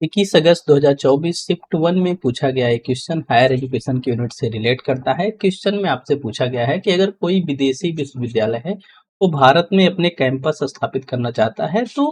21 अगस्त 2024 shift 1 में पूछा गया एक क्वेश्चन हायर एजुकेशन की यूनिट से रिलेट करता है। क्वेश्चन में आपसे पूछा गया है कि अगर कोई विदेशी विश्वविद्यालय है वो भारत में अपने कैंपस स्थापित करना चाहता है तो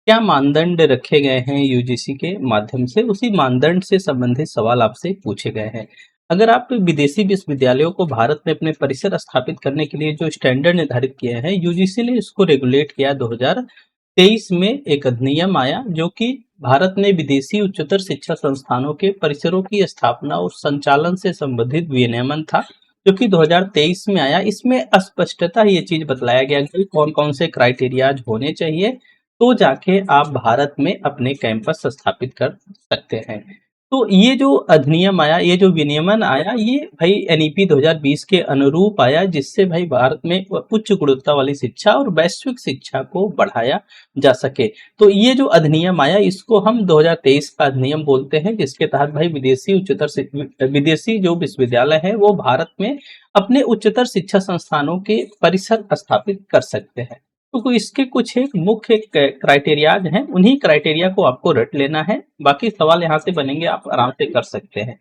क्या मानदंड रखे गए हैं यूजीसी के माध्यम से, उसी मानदंड से संबंधित सवाल आपसे पूछे गए हैं। अगर आप विदेशी विश्वविद्यालयों को भारत में अपने परिसर स्थापित करने के लिए जो स्टैंडर्ड निर्धारित किए हैं, यूजीसी ने इसको रेगुलेट किया। 2023 में एक अधिनियम आया जो कि भारत में विदेशी उच्चतर शिक्षा संस्थानों के परिसरों की स्थापना और संचालन से संबंधित विनियमन था, जो कि 2023 में आया। इसमें स्पष्टता ये चीज बतलाया गया कि कौन कौन से क्राइटेरियाज होने चाहिए तो जाके आप भारत में अपने कैंपस स्थापित कर सकते हैं। तो ये जो अधिनियम आया, ये जो विनियमन आया, ये भाई एनईपी 2020 के अनुरूप आया, जिससे भाई भारत में उच्च गुणवत्ता वाली शिक्षा और वैश्विक शिक्षा को बढ़ाया जा सके। तो ये जो अधिनियम आया इसको हम 2023 का अधिनियम बोलते हैं, जिसके तहत भाई विदेशी जो विश्वविद्यालय है वो भारत में अपने उच्चतर शिक्षा संस्थानों के परिसर स्थापित कर सकते हैं। तो इसके कुछ एक मुख्य क्राइटेरियाज हैं, उन्हीं क्राइटेरिया को आपको रट लेना है। बाकी सवाल यहाँ से बनेंगे, आप आराम से कर सकते हैं।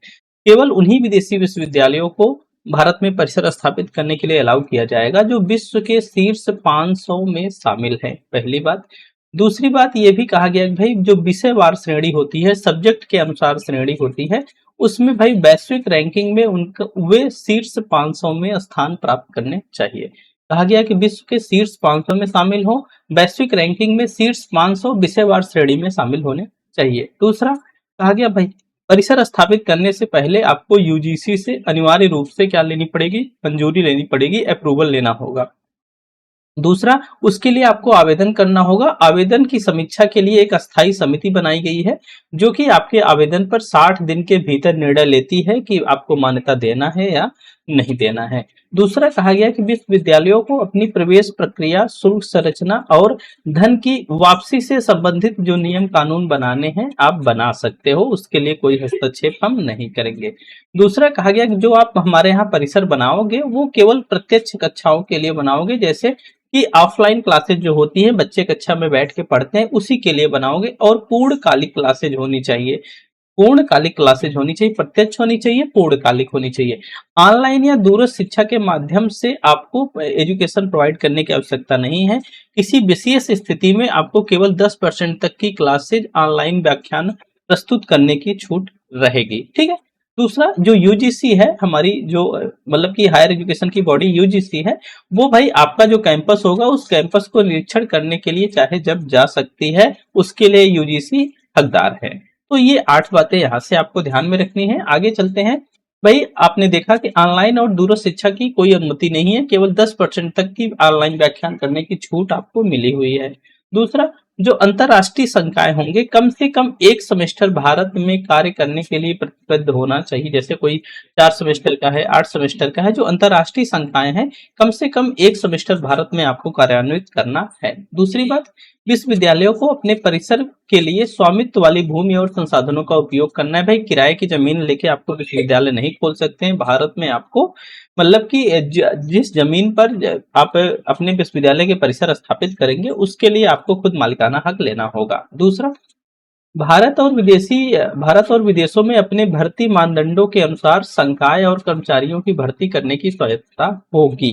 केवल उन्हीं विदेशी विश्वविद्यालयों को भारत में परिसर स्थापित करने के लिए अलाउ किया जाएगा जो विश्व के शीर्ष 500 में शामिल है, पहली बात। दूसरी बात ये भी कहा गया कि भाई जो विषयवार श्रेणी होती है, सब्जेक्ट के अनुसार श्रेणी होती है, उसमें भाई वैश्विक रैंकिंग में उनका वे शीर्ष 500 में स्थान प्राप्त करने चाहिए। कहा गया कि विश्व के शीर्ष 500 में शामिल हो, वैश्विक रैंकिंग में शीर्ष 500 विषयवार श्रेणी में शामिल होने चाहिए। दूसरा कहा गया भाई परिसर स्थापित करने से पहले आपको यूजीसी से अनिवार्य रूप से क्या लेनी पड़ेगी, मंजूरी लेनी पड़ेगी, अप्रूवल लेना होगा। दूसरा, उसके लिए आपको आवेदन करना होगा। आवेदन की समीक्षा के लिए एक अस्थायी समिति बनाई गई है जो कि आपके आवेदन पर 60 दिन के भीतर निर्णय लेती है कि आपको मान्यता देना है या नहीं देना है। दूसरा कहा गया कि विश्वविद्यालयों को अपनी प्रवेश प्रक्रिया, शुल्क संरचना और धन की वापसी से संबंधित जो नियम कानून बनाने हैं आप बना सकते हो, उसके लिए कोई हस्तक्षेप हम नहीं करेंगे। दूसरा कहा गया कि जो आप हमारे यहाँ परिसर बनाओगे वो केवल प्रत्यक्ष कक्षाओं के लिए बनाओगे, जैसे कि ऑफलाइन क्लासेज जो होती हैं बच्चे कक्षा में बैठ के पढ़ते हैं उसी के लिए बनाओगे, और पूर्णकालिक क्लासेज होनी चाहिए। पूर्णकालिक क्लासेज होनी चाहिए, प्रत्यक्ष होनी चाहिए, पूर्णकालिक होनी चाहिए। ऑनलाइन या दूरस्थ शिक्षा के माध्यम से आपको एजुकेशन प्रोवाइड करने की आवश्यकता नहीं है। किसी विशेष स्थिति में आपको केवल 10% तक की क्लासेज ऑनलाइन व्याख्यान प्रस्तुत करने की छूट रहेगी, ठीक है। दूसरा जो यूजीसी है, हमारी जो मतलब कि हायर एजुकेशन की बॉडी यूजीसी है, वो भाई आपका जो कैंपस होगा उस कैंपस को निरीक्षण करने के लिए चाहे जब जा सकती है, उसके लिए यूजीसी हकदार है। तो ये 8 बातें यहाँ से आपको ध्यान में रखनी है। आगे चलते हैं। भाई आपने देखा कि ऑनलाइन और दूरस्थ शिक्षा की कोई अनुमति नहीं है, केवल 10% तक की ऑनलाइन व्याख्यान करने की छूट आपको मिली हुई है। दूसरा, जो अंतरराष्ट्रीय संकाय होंगे कम से कम 1 सेमेस्टर भारत में कार्य करने के लिए प्रतिबद्ध होना चाहिए। जैसे कोई 4 सेमेस्टर का है, 8 सेमेस्टर का है, जो अंतरराष्ट्रीय संकाय हैं कम से कम 1 सेमेस्टर भारत में आपको कार्यान्वित करना है। दूसरी बात, विश्वविद्यालयों को अपने परिसर के लिए स्वामित्व वाली भूमि और संसाधनों का उपयोग करना है। भाई किराए की जमीन लेके आपको विश्वविद्यालय नहीं खोल सकते हैं भारत में। आपको मतलब कि जिस जमीन पर आप अपने विश्वविद्यालय के परिसर स्थापित करेंगे उसके लिए आपको खुद मालिकाना हक लेना होगा। दूसरा, भारत और विदेशों में अपने भर्ती मानदंडों के अनुसार संकाय और कर्मचारियों की भर्ती करने की स्वायत्तता होगी,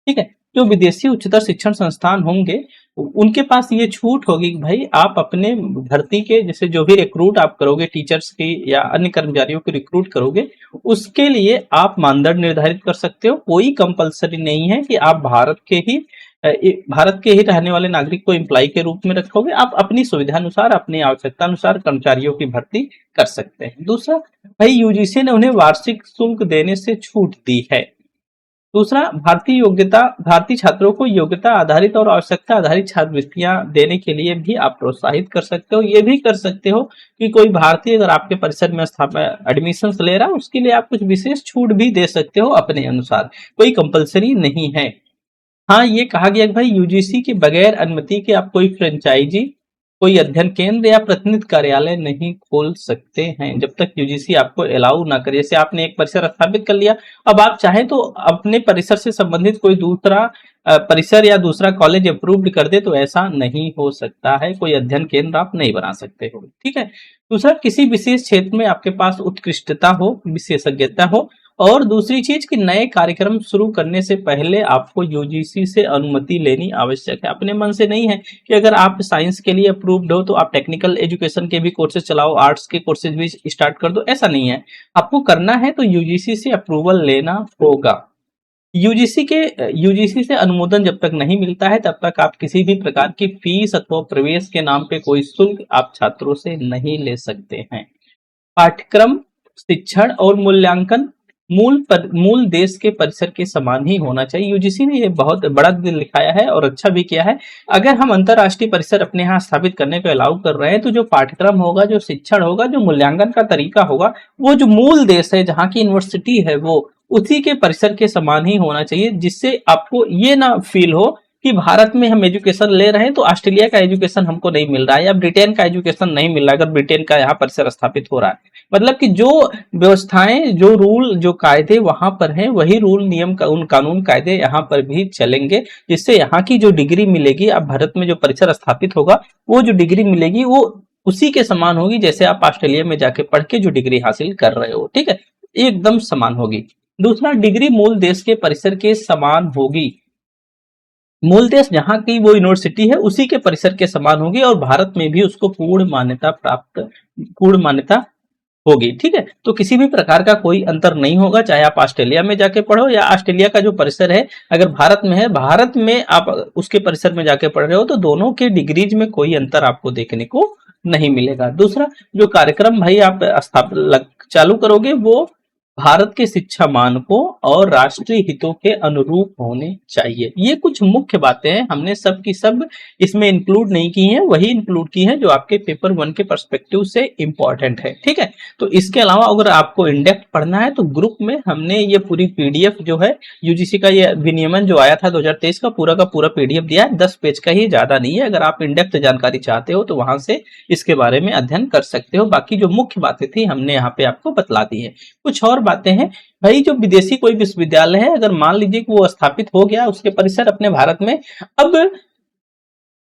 ठीक है। जो विदेशी उच्चतर शिक्षण संस्थान होंगे उनके पास ये छूट होगी कि भाई आप अपने भर्ती के, जैसे जो भी रिक्रूट आप करोगे टीचर्स की या अन्य कर्मचारियों को रिक्रूट करोगे, उसके लिए आप मानदंड निर्धारित कर सकते हो। कोई कंपलसरी नहीं है कि आप भारत के ही रहने वाले नागरिक को एम्प्लॉय के रूप में रखोगे। आप अपनी सुविधा अनुसार, अपनी आवश्यकता अनुसार कर्मचारियों की भर्ती कर सकते हैं। दूसरा, भाई यूजीसी ने उन्हें वार्षिक शुल्क देने से छूट दी है। दूसरा, भारतीय छात्रों को योग्यता आधारित और आवश्यकता आधारित छात्रवृत्तियां देने के लिए भी आप प्रोत्साहित कर सकते हो। ये भी कर सकते हो कि कोई भारतीय अगर आपके परिसर में एडमिशन ले रहा है उसके लिए आप कुछ विशेष छूट भी दे सकते हो अपने अनुसार, कोई कंपलसरी नहीं है। हाँ, ये कहा गया कि भाई यूजीसी के बगैर अनुमति के आप कोई फ्रेंचाइजी, कोई अध्ययन केंद्र या प्रतिनिधि कार्यालय नहीं खोल सकते हैं जब तक यूजीसी आपको अलाउ ना करे। जैसे आपने एक परिसर स्थापित कर लिया, अब आप चाहें तो अपने परिसर से संबंधित कोई दूसरा परिसर या दूसरा कॉलेज अप्रूव्ड कर दे तो ऐसा नहीं हो सकता है, कोई अध्ययन केंद्र आप नहीं बना सकते हो। ठीक है। दूसरा, किसी विशेष क्षेत्र में आपके पास उत्कृष्टता हो, विशेषज्ञता हो। और दूसरी चीज कि नए कार्यक्रम शुरू करने से पहले आपको यूजीसी से अनुमति लेनी आवश्यक है। अपने मन से नहीं है कि अगर आप साइंस के लिए अप्रूव्ड हो तो आप टेक्निकल एजुकेशन के भी कोर्सेज चलाओ, आर्ट्स के कोर्सेज भी स्टार्ट कर दो, ऐसा नहीं है। आपको करना है तो यूजीसी से अप्रूवल लेना होगा। यूजीसी से अनुमोदन जब तक नहीं मिलता है तब तक आप किसी भी प्रकार की फीस अथवा प्रवेश के नाम पे कोई शुल्क आप छात्रों से नहीं ले सकते हैं। पाठ्यक्रम, शिक्षण और मूल्यांकन मूल देश के परिसर के समान ही होना चाहिए। यूजीसी ने ये बहुत बड़ा दिल लिखाया है और अच्छा भी किया है। अगर हम अंतरराष्ट्रीय परिसर अपने यहाँ स्थापित करने को अलाउ कर रहे हैं तो जो पाठ्यक्रम होगा, जो शिक्षण होगा, जो मूल्यांकन का तरीका होगा, वो जो मूल देश है जहाँ की यूनिवर्सिटी है वो उसी के परिसर के समान ही होना चाहिए, जिससे आपको ये ना फील हो कि भारत में हम एजुकेशन ले रहे हैं तो ऑस्ट्रेलिया का एजुकेशन हमको नहीं मिल रहा है या ब्रिटेन का एजुकेशन नहीं मिल रहा है अगर ब्रिटेन का यहाँ परिसर स्थापित हो रहा है। मतलब कि जो व्यवस्थाएं, जो रूल, जो कायदे वहां पर हैं वही रूल, नियम, उन कानून कायदे यहाँ पर भी चलेंगे, जिससे यहाँ की जो डिग्री मिलेगी, आप भारत में जो परिसर स्थापित होगा वो जो डिग्री मिलेगी वो उसी के समान होगी जैसे आप ऑस्ट्रेलिया में जाके पढ़ के जो डिग्री हासिल कर रहे हो। ठीक है, एकदम समान होगी। दूसरा, डिग्री मूल देश के परिसर के समान होगी। मूल देश जहां की वो यूनिवर्सिटी है उसी के परिसर के समान होगी और भारत में भी उसको पूर्ण मान्यता होगी। ठीक है, तो किसी भी प्रकार का कोई अंतर नहीं होगा, चाहे आप ऑस्ट्रेलिया में जाके पढ़ो या ऑस्ट्रेलिया का जो परिसर है अगर भारत में है, भारत में आप उसके परिसर में जाके पढ़ रहे हो तो दोनों के डिग्रीज में कोई अंतर आपको देखने को नहीं मिलेगा। दूसरा, जो कार्यक्रम भाई आप चालू करोगे वो भारत के शिक्षा मानकों और राष्ट्रीय हितों के अनुरूप होने चाहिए। ये कुछ मुख्य बातें हैं, हमने सब की सब इसमें इंक्लूड नहीं की हैं, वही इंक्लूड की हैं जो आपके पेपर 1 के पर्सपेक्टिव से इंपॉर्टेंट है। ठीक है, तो इसके अलावा अगर आपको इंडेप्थ पढ़ना है तो ग्रुप में हमने ये पूरी पीडीएफ जो है यूजीसी का ये विनियमन जो आया था 2023 का पूरा पीडीएफ दिया है, 10 पेज का ही, ज्यादा नहीं है। अगर आप इंडेप्थ जानकारी चाहते हो तो वहां से इसके बारे में अध्ययन कर सकते हो। बाकी जो मुख्य बातें थी हमने यहाँ पे आपको बतला दी है। कुछ और बातें हैं भाई, जो विदेशी कोई विश्वविद्यालय है अगर मान लीजिए कि वो स्थापित हो गया, उसके परिसर अपने भारत में, अब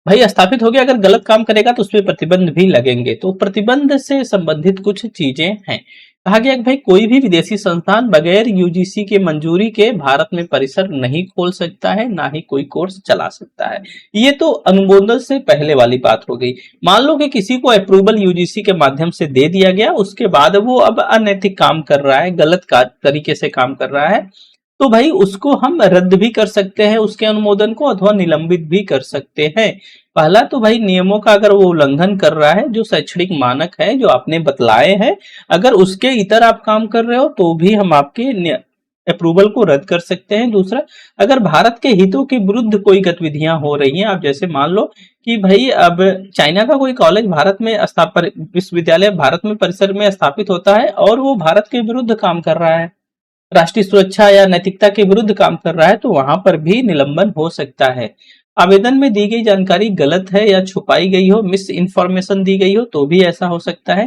भाई स्थापित हो गया, अगर गलत काम करेगा तो उसमें प्रतिबंध भी लगेंगे। तो प्रतिबंध से संबंधित कुछ चीजें हैं। कहा गया कि भाई कोई भी विदेशी संस्थान बगैर यूजीसी के मंजूरी के भारत में परिसर नहीं खोल सकता है, ना ही कोई कोर्स चला सकता है। ये तो अनुमोदन से पहले वाली बात हो गई। मान लो कि किसी को अप्रूवल यूजीसी के माध्यम से दे दिया गया, उसके बाद वो अब अनैतिक काम कर रहा है, गलत तरीके से काम कर रहा है, तो भाई उसको हम रद्द भी कर सकते हैं उसके अनुमोदन को, अथवा निलंबित भी कर सकते हैं। पहला तो भाई नियमों का अगर वो उल्लंघन कर रहा है, जो शैक्षणिक मानक है जो आपने बतलाए हैं, अगर उसके इतर आप काम कर रहे हो तो भी हम आपके अप्रूवल को रद्द कर सकते हैं। दूसरा, अगर भारत के हितों के विरुद्ध कोई गतिविधियां हो रही हैं, आप जैसे मान लो कि भाई अब चाइना का कोई कॉलेज भारत में विश्वविद्यालय भारत में परिसर में स्थापित होता है और वो भारत के विरुद्ध काम कर रहा है, राष्ट्रीय सुरक्षा या नैतिकता के विरुद्ध काम कर रहा है, तो वहां पर भी निलंबन हो सकता है। आवेदन में दी गई जानकारी गलत है या छुपाई गई हो, मिस इन्फॉर्मेशन दी गई हो तो भी ऐसा हो सकता है।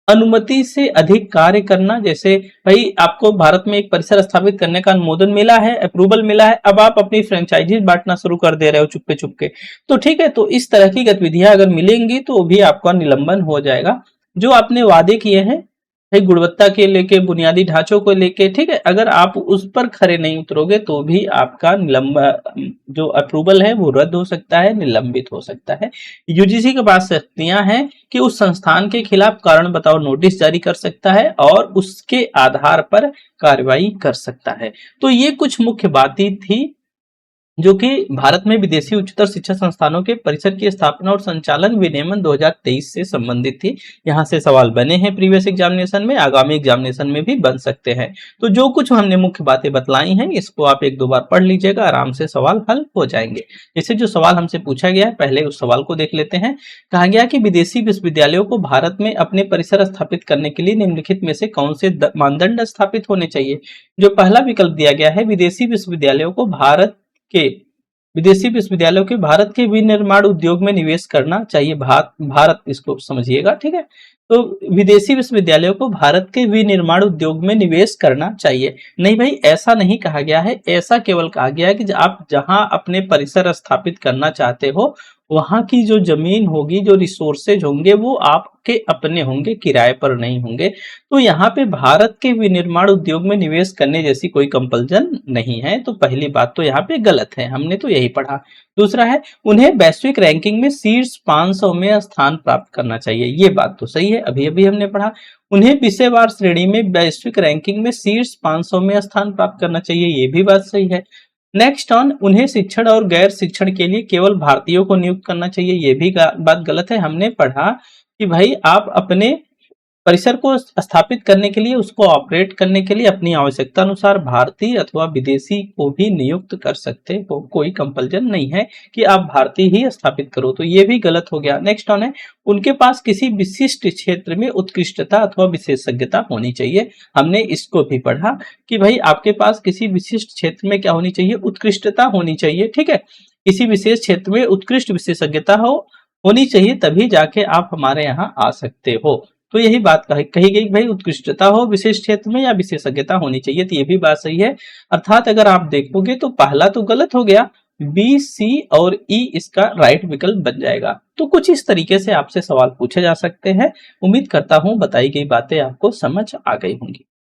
अनुमति से अधिक कार्य करना, जैसे भाई आपको भारत में एक परिसर स्थापित करने का अनुमोदन मिला है, अप्रूवल मिला है, अब आप अपनी फ्रेंचाइजी बांटना शुरू कर दे रहे हो चुपके चुपके, तो ठीक है, तो इस तरह की गतिविधियां अगर मिलेंगी तो भी आपका निलंबन हो जाएगा। जो आपने वादे किए हैं भाई गुणवत्ता के लेके, बुनियादी ढांचों को लेके, ठीक है, अगर आप उस पर खरे नहीं उतरोगे तो भी आपका जो अप्रूवल है वो रद्द हो सकता है, निलंबित हो सकता है। यूजीसी के पास शक्तियां हैं कि उस संस्थान के खिलाफ कारण बताओ नोटिस जारी कर सकता है और उसके आधार पर कार्रवाई कर सकता है। तो ये कुछ मुख्य बातें थी जो कि भारत में विदेशी उच्चतर शिक्षा संस्थानों के परिसर की स्थापना और संचालन विनियमन 2023 से संबंधित थी। यहाँ से सवाल बने हैं प्रीवियस एग्जामिनेशन में, आगामी एग्जामिनेशन में भी बन सकते हैं। तो जो कुछ हमने मुख्य बातें बतलाई हैं इसको आप एक दो बार पढ़ लीजिएगा, आराम से सवाल हल हो जाएंगे। जैसे जो सवाल हमसे पूछा गया है पहले उस सवाल को देख लेते हैं। कहा गया कि विदेशी विश्वविद्यालयों को भारत में अपने परिसर स्थापित करने के लिए निम्नलिखित में से कौन से मानदंड स्थापित होने चाहिए। जो पहला विकल्प दिया गया है, विदेशी विश्वविद्यालयों को भारत के विदेशी विश्वविद्यालयों के भारत के विनिर्माण उद्योग में निवेश करना चाहिए। भारत इसको समझिएगा, ठीक है। तो विदेशी विश्वविद्यालयों को भारत के विनिर्माण उद्योग में निवेश करना चाहिए। नहीं भाई, ऐसा नहीं कहा गया है, ऐसा केवल कहा गया है कि आप जहां अपने परिसर स्थापित करना चाहते हो वहां की जो जमीन होगी, जो रिसोर्सेज होंगे, वो आपके अपने होंगे, किराए पर नहीं होंगे। तो यहाँ पे भारत के विनिर्माण उद्योग में निवेश करने जैसी कोई कंपल्सन नहीं है। तो पहली बात तो यहाँ पे गलत है, हमने तो यही पढ़ा। दूसरा है, उन्हें वैश्विक रैंकिंग में शीर्ष 500 में स्थान प्राप्त करना चाहिए। ये बात तो सही है, अभी अभी हमने पढ़ा। उन्हें विषयवार श्रेणी में वैश्विक रैंकिंग में शीर्ष 500 में स्थान प्राप्त करना चाहिए। ये भी बात सही है। नेक्स्ट ऑन, उन्हें शिक्षण और गैर शिक्षण के लिए केवल भारतीयों को नियुक्त करना चाहिए। ये भी बात गलत है। हमने पढ़ा कि भाई आप अपने परिसर को स्थापित करने के लिए, उसको ऑपरेट करने के लिए अपनी आवश्यकता अनुसार भारतीय अथवा विदेशी को भी नियुक्त कर सकते हो। कोई कंपल्सन नहीं है कि आप भारतीय ही स्थापित करो। तो ये भी गलत हो गया। नेक्स्ट ऑन है, उनके पास किसी विशिष्ट क्षेत्र में उत्कृष्टता अथवा विशेषज्ञता होनी चाहिए। हमने इसको भी पढ़ा कि भाई आपके पास किसी विशिष्ट क्षेत्र में क्या होनी चाहिए, उत्कृष्टता होनी चाहिए, ठीक है। किसी विशेष क्षेत्र में उत्कृष्ट विशेषज्ञता होनी चाहिए, तभी जाके आप हमारे यहाँ आ सकते हो। तो यही बात कही गई, भाई उत्कृष्टता हो विशेष क्षेत्र में या विशेषज्ञता होनी चाहिए। तो ये भी बात सही है। अर्थात अगर आप देखोगे तो पहला तो गलत हो गया, बी, सी और ई इसका राइट विकल्प बन जाएगा। तो कुछ इस तरीके से आपसे सवाल पूछे जा सकते हैं। उम्मीद करता हूं बताई गई बातें आपको समझ आ गई होंगी।